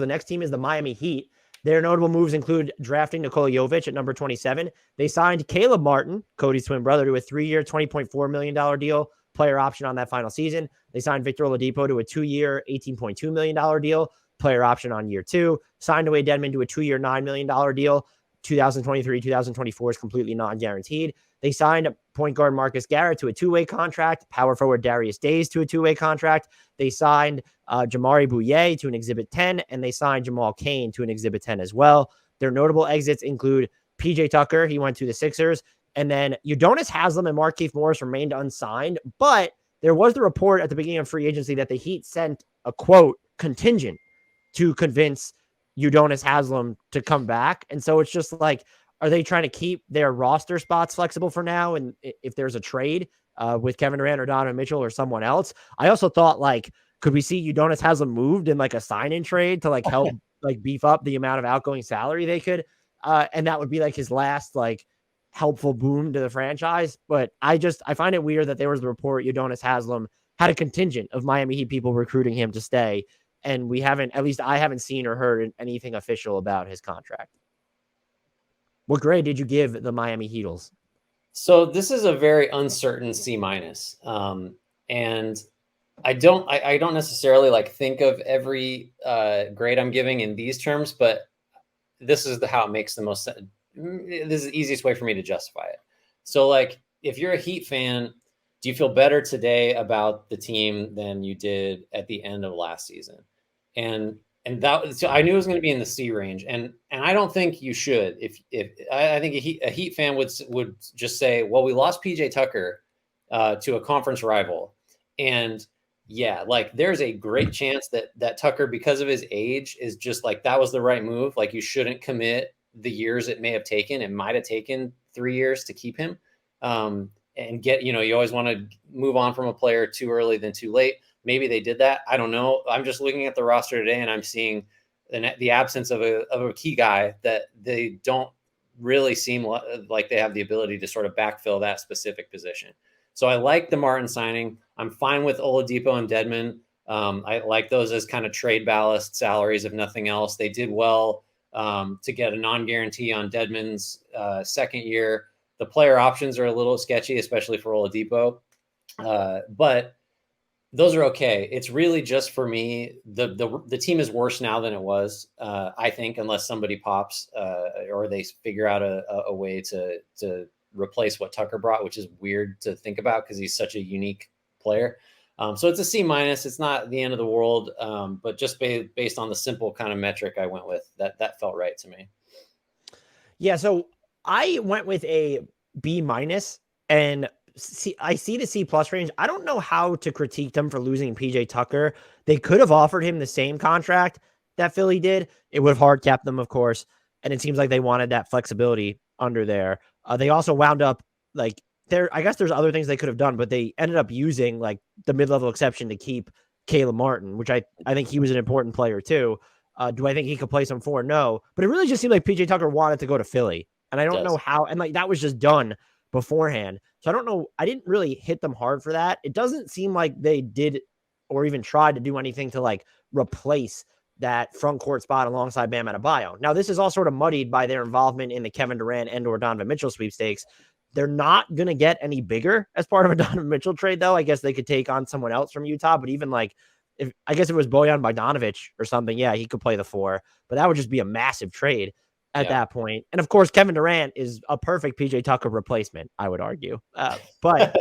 the next team is the Miami Heat. Their notable moves include drafting Nikola Jovic at number 27. They signed Caleb Martin, Cody's twin brother, to a 3-year, $20.4 million deal, player option on that final season. They signed Victor Oladipo to a 2-year, $18.2 million deal, player option on year 2. Signed Wade Dedmon to a 2-year, $9 million deal. 2023, 2024 is completely non-guaranteed. They signed point guard Marcus Garrett to a 2-way contract, power forward Darius Days to a 2-way contract. They signed Jamari Bouye to an Exhibit 10, and they signed Jamal Cain to an Exhibit 10 as well. Their notable exits include PJ Tucker. He went to the Sixers. And then Udonis Haslem and Markieff Morris remained unsigned. But there was the report at the beginning of free agency that the Heat sent a, quote, contingent to convince Udonis Haslem to come back. And so it's just like, are they trying to keep their roster spots flexible for now? And if there's a trade with Kevin Durant or Donovan Mitchell or someone else, I also thought, like, could we see Udonis Haslem moved in like a sign-in trade to like help like beef up the amount of outgoing salary they could? And that would be like his last like helpful boom to the franchise. But I find it weird that there was the report Udonis Haslem had a contingent of Miami Heat people recruiting him to stay. And we haven't, at least I haven't seen or heard anything official about his contract. What grade did you give the Miami Heatles? So this is a very uncertain C-. And I don't necessarily like think of every grade I'm giving in these terms, but this is how it makes the most sense. This is the easiest way for me to justify it. So like, if you're a Heat fan, do you feel better today about the team than you did at the end of last season? And that, so I knew it was going to be in the C range, and I don't think you should. If I think a Heat fan would just say, well, we lost PJ Tucker to a conference rival, and yeah, like there's a great chance that Tucker, because of his age, is just like, that was the right move. Like, you shouldn't commit the years it may have taken. It might have taken 3 years to keep him. And get, you always want to move on from a player too early than too late. Maybe they did that. I don't know. I'm just looking at the roster today, and I'm seeing the absence of a key guy that they don't really seem like they have the ability to sort of backfill that specific position. So I like the Martin signing. I'm fine with Oladipo and Dedmon. I like those as kind of trade ballast salaries, if nothing else. They did well to get a non-guarantee on Dedmon's second year. The player options are a little sketchy, especially for Oladipo. But those are okay. It's really just, for me, the team is worse now than it was, I think, unless somebody pops or they figure out a way to replace what Tucker brought, which is weird to think about because he's such a unique player. So it's a C-. It's not the end of the world, but just based on the simple kind of metric I went with, that felt right to me. Yeah, so I went with a B-, and I see the C+ range. I don't know how to critique them for losing PJ Tucker. They could have offered him the same contract that Philly did. It would have hard capped them, of course. And it seems like they wanted that flexibility under there. They also wound up like I guess there's other things they could have done, but they ended up using like the mid-level exception to keep Caleb Martin, which I think he was an important player too. Do I think he could play some 4? No, but it really just seemed like PJ Tucker wanted to go to Philly. And I don't know how, and like that was just done beforehand. So I don't know. I didn't really hit them hard for that. It doesn't seem like they did or even tried to do anything to like replace that front court spot alongside Bam Adebayo. Now, this is all sort of muddied by their involvement in the Kevin Durant and or Donovan Mitchell sweepstakes. They're not going to get any bigger as part of a Donovan Mitchell trade, though. I guess they could take on someone else from Utah, but even like, if I guess it was Bojan Bogdanovic or something, yeah, he could play the 4, but that would just be a massive trade at that point. And of course, Kevin Durant is a perfect PJ Tucker replacement, I would argue. But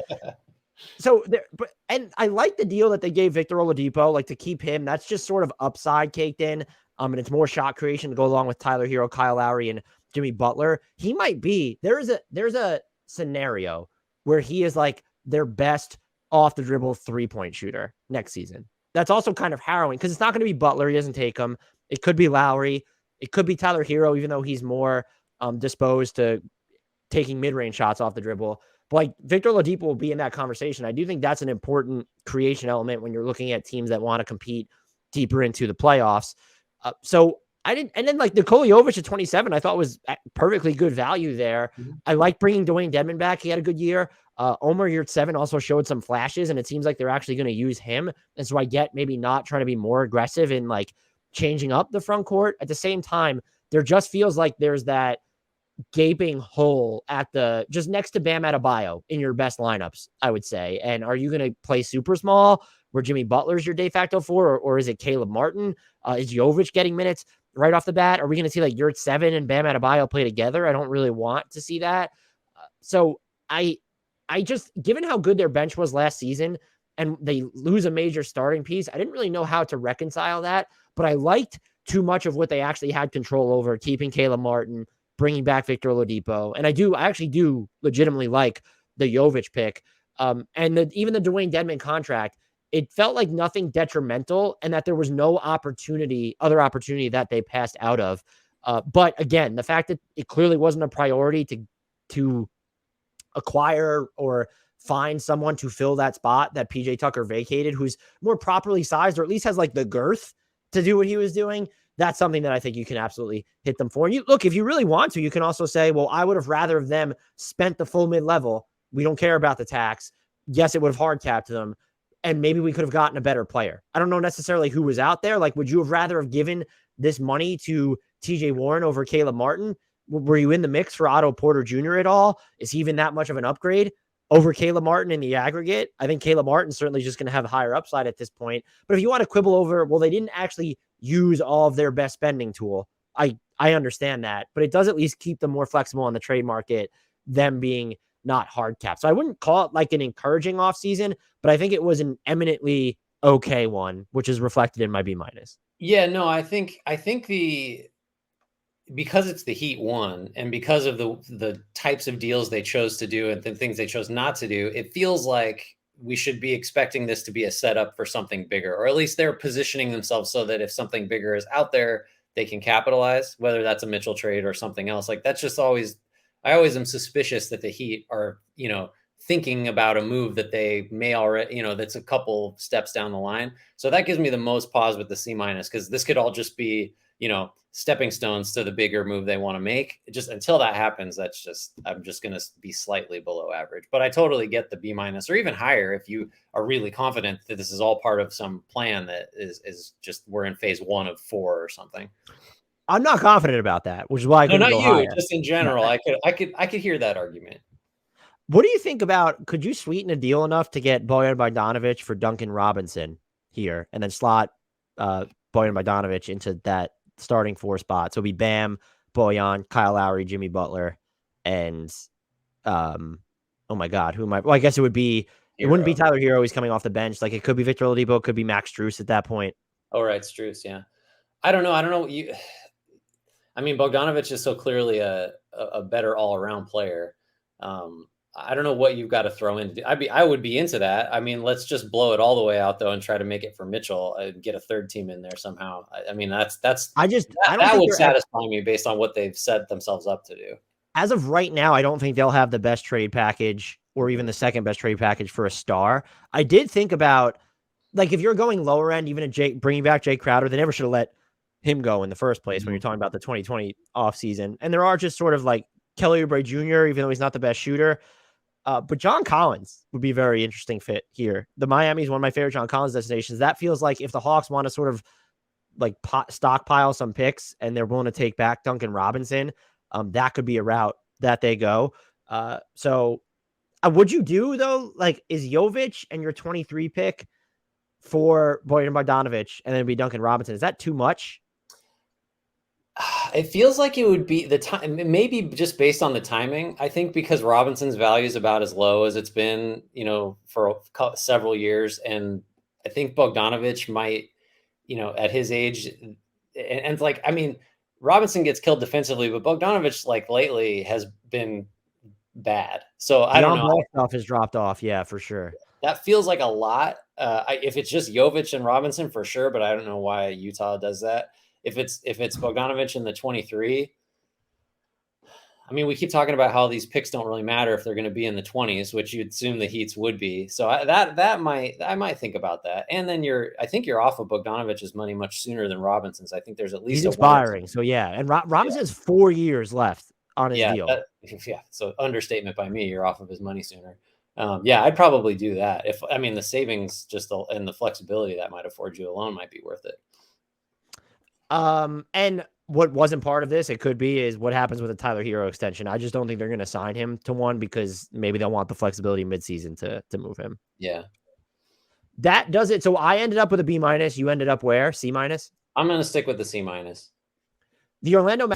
and I like the deal that they gave Victor Oladipo, like to keep him. That's just sort of upside caked in. And it's more shot creation to go along with Tyler Hero, Kyle Lowry, and Jimmy Butler. He might be, there's a scenario where he is like their best off the dribble 3-point shooter next season. That's also kind of harrowing because it's not going to be Butler. He doesn't take him. It could be Lowry. It could be Tyler Hero, even though he's more disposed to taking mid-range shots off the dribble. But like Victor Oladipo will be in that conversation. I do think that's an important creation element when you're looking at teams that want to compete deeper into the playoffs. So I didn't, and then like Nikola Jovic at 27, I thought was perfectly good value there. Mm-hmm. I like bringing Dwayne Dedmon back. He had a good year. Omer Yurtseven also showed some flashes, and it seems like they're actually going to use him. And so I get maybe not trying to be more aggressive in like changing up the front court. At the same time, there just feels like there's that gaping hole at the just next to Bam Adebayo in your best lineups, I would say. And are you going to play super small where Jimmy Butler's your de facto four, or is it Caleb Martin? Is Jovic getting minutes right off the bat? Are we going to see like Yurt 7 and Bam Adebayo play together? I don't really want to see that. So I just, given how good their bench was last season and they lose a major starting piece, I didn't really know how to reconcile that, but I liked too much of what they actually had control over, keeping Caleb Martin, bringing back Victor Oladipo. And I actually do legitimately like the Jovic pick. And even the Dwayne Dedmon contract, it felt like nothing detrimental and that there was no other opportunity that they passed out of. But again, the fact that it clearly wasn't a priority to acquire or find someone to fill that spot that PJ Tucker vacated, who's more properly sized, or at least has like the girth to do what he was doing. That's something that I think you can absolutely hit them for. And you look, if you really want to, you can also say, well, I would have rather of them spent the full mid-level. We don't care about the tax. Yes, it would have hard capped them. And maybe we could have gotten a better player. I don't know necessarily who was out there. Like, would you have rather have given this money to TJ Warren over Caleb Martin? Were you in the mix for Otto Porter Jr. at all? Is he even that much of an upgrade over Caleb Martin in the aggregate? I think Caleb Martin's certainly just going to have higher upside at this point. But if you want to quibble over, well, they didn't actually use all of their best spending tool, I understand that. But it does at least keep them more flexible on the trade market, them being not hard capped. So I wouldn't call it like an encouraging offseason, but I think it was an eminently okay one, which is reflected in my B-. Yeah, no, I think because it's the Heat one, and because of the types of deals they chose to do and the things they chose not to do, it feels like we should be expecting this to be a setup for something bigger, or at least they're positioning themselves so that if something bigger is out there, they can capitalize, whether that's a Mitchell trade or something else. Like, that's just I always am suspicious that the Heat are, thinking about a move that they may already, that's a couple steps down the line. So that gives me the most pause with the C-, because this could all just be, stepping stones to the bigger move they want to make. Just until that happens, I'm just going to be slightly below average. But I totally get the B- or even higher if you are really confident that this is all part of some plan that is just, we're in phase 1 of 4 or something. I'm not confident about that, which is why I couldn't go higher. Just in general. I could hear that argument. What do you think about, could you sweeten a deal enough to get Bojan Bogdanovic for Duncan Robinson here and then slot Bojan Bogdanovic into that starting 4 spot? So it'd be Bam, Bojan, Kyle Lowry, Jimmy Butler, and oh my God, I guess it wouldn't be Tyler Hero. He's coming off the bench. Like, it could be Victor Oladipo, it could be Max Strus at that point. Oh, right. Strus. Yeah. I don't know. Bogdanovic is so clearly a better all around player. I don't know what you've got to throw in. I would be into that. Let's just blow it all the way out though and try to make it for Mitchell and get a third team in there somehow. That would satisfy me based on what they've set themselves up to do. As of right now, I don't think they'll have the best trade package or even the second best trade package for a star. I did think about, like, if you're going lower end, even bringing back Jay Crowder, they never should have let him go in the first place when you're talking about the 2020 offseason. And there are just sort of like Kelly Oubre Jr., even though he's not the best shooter. But John Collins would be a very interesting fit here. The Miami is one of my favorite John Collins destinations. That feels like if the Hawks want to sort of like stockpile some picks and they're willing to take back Duncan Robinson, that could be a route that they go. So would you do though? Like, is Jovic and your 23 pick for Bojan Bogdanovic and then be Duncan Robinson? Is that too much? It feels like it would be the time, maybe just based on the timing. I think because Robinson's value is about as low as it's been, for several years. And I think Bogdanovic might, at his age Robinson gets killed defensively, but Bogdanovic lately has been bad. So I don't know. Stuff has dropped off. Yeah, for sure. That feels like a lot. If it's just Jovic and Robinson, for sure, but I don't know why Utah does that. If it's Bogdanovic in the 23, we keep talking about how these picks don't really matter if they're going to be in the 20s, which you'd assume the Heats would be. So I might think about that. And then I think you're off of Bogdanovic's money much sooner than Robinson's. I think there's at least he's expiring. So yeah, and Robinson has 4 years left on his deal. So understatement by me. You're off of his money sooner. I'd probably do that. If the savings and the flexibility that might afford you alone might be worth it. And what wasn't part of this, it could be, is what happens with a Tyler Hero extension. I just don't think they're going to sign him to one because maybe they'll want the flexibility midseason to move him. Yeah. That does it. So I ended up with a B-. You ended up where? C-. I'm going to stick with the C-. The Orlando